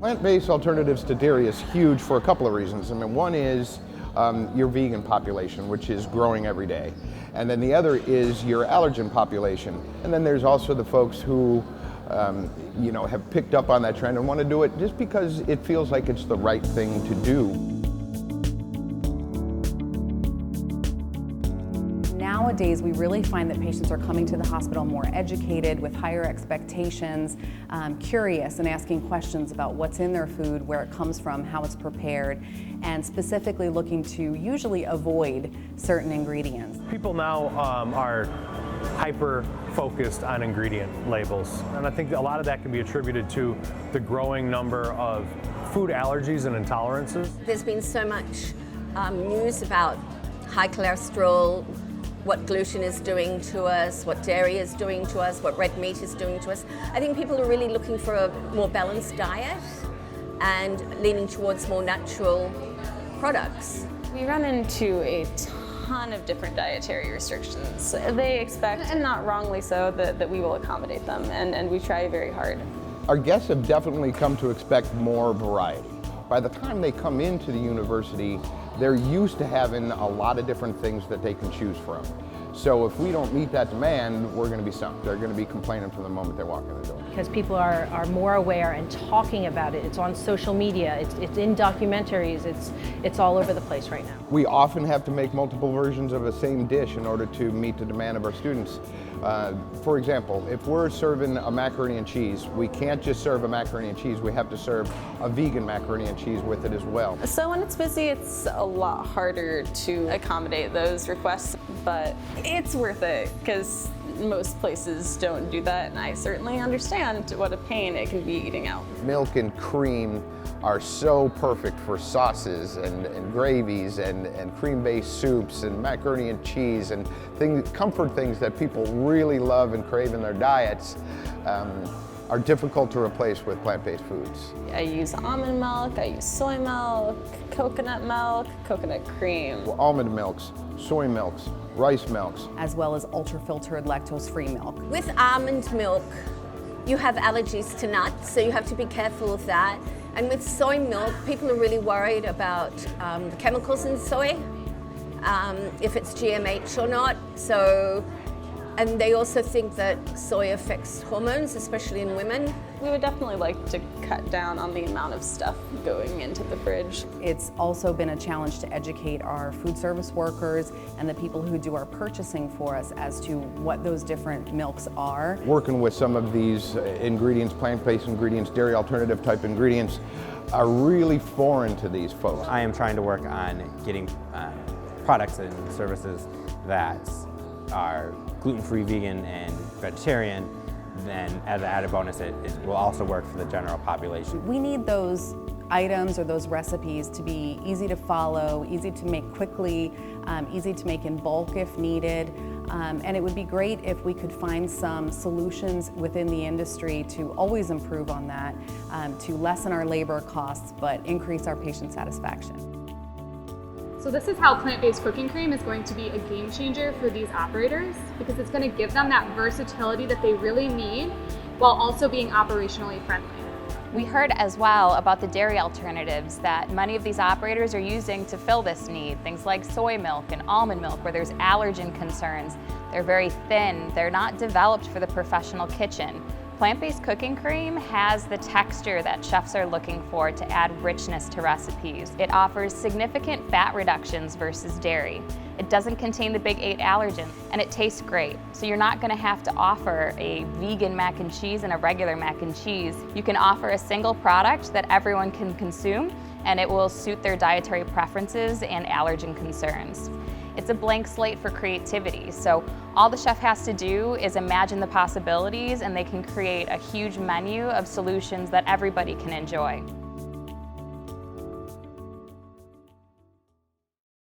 Plant-based alternatives to dairy is huge for a couple of reasons. I mean, one is your vegan population, which is growing every day. And then the other is your allergen population. And then there's also the folks who have picked up on that trend and want to do it just because it feels like it's the right thing to do. Nowadays, we really find that patients are coming to the hospital more educated, with higher expectations, curious and asking questions about what's in their food, where it comes from, how it's prepared, and specifically looking to usually avoid certain ingredients. People now are hyper-focused on ingredient labels, and I think a lot of that can be attributed to the growing number of food allergies and intolerances. There's been so much news about high cholesterol, what gluten is doing to us, what dairy is doing to us, what red meat is doing to us. I think people are really looking for a more balanced diet and leaning towards more natural products. We run into a ton of different dietary restrictions. They expect, and not wrongly so, that we will accommodate them, and we try very hard. Our guests have definitely come to expect more variety. By the time they come into the university, they're used to having a lot of different things that they can choose from. So if we don't meet that demand, we're going to be stumped. They're going to be complaining from the moment they walk in the door. Because people are more aware and talking about it. It's on social media, it's in documentaries, it's all over the place right now. We often have to make multiple versions of the same dish in order to meet the demand of our students. For example, if we're serving a macaroni and cheese, we can't just serve a macaroni and cheese, we have to serve a vegan macaroni and cheese with it as well. So when it's busy, it's a lot harder to accommodate those requests, but it's worth it because most places don't do that, and I certainly understand what a pain it can be eating out. Milk and cream are so perfect for sauces and gravies and cream-based soups and macaroni and cheese and comfort things that people really love and crave in their diets. Are difficult to replace with plant-based foods. I use almond milk, I use soy milk, coconut cream. Almond milks, soy milks, rice milks. As well as ultra-filtered lactose-free milk. With almond milk, you have allergies to nuts, so you have to be careful of that. And with soy milk, people are really worried about the chemicals in soy, if it's GMH or not. And they also think that soy affects hormones, especially in women. We would definitely like to cut down on the amount of stuff going into the fridge. It's also been a challenge to educate our food service workers and the people who do our purchasing for us as to what those different milks are. Working with some of these ingredients, plant-based ingredients, dairy alternative type ingredients, are really foreign to these folks. I am trying to work on getting products and services that are gluten-free, vegan, and vegetarian. Then as an added bonus, it will also work for the general population. We need those items or those recipes to be easy to follow, easy to make quickly, easy to make in bulk if needed. And it would be great if we could find some solutions within the industry to always improve on that, to lessen our labor costs, but increase our patient satisfaction. So this is how Plant-Based Cooking Creme is going to be a game changer for these operators, because it's going to give them that versatility that they really need while also being operationally friendly. We heard as well about the dairy alternatives that many of these operators are using to fill this need. Things like soy milk and almond milk, where there's allergen concerns. They're very thin. They're not developed for the professional kitchen. Plant-Based Cooking Creme has the texture that chefs are looking for to add richness to recipes. It offers significant fat reductions versus dairy. It doesn't contain the big 8 allergens, and it tastes great. So you're not gonna have to offer a vegan mac and cheese and a regular mac and cheese. You can offer a single product that everyone can consume, and it will suit their dietary preferences and allergen concerns. It's a blank slate for creativity, so all the chef has to do is imagine the possibilities, and they can create a huge menu of solutions that everybody can enjoy.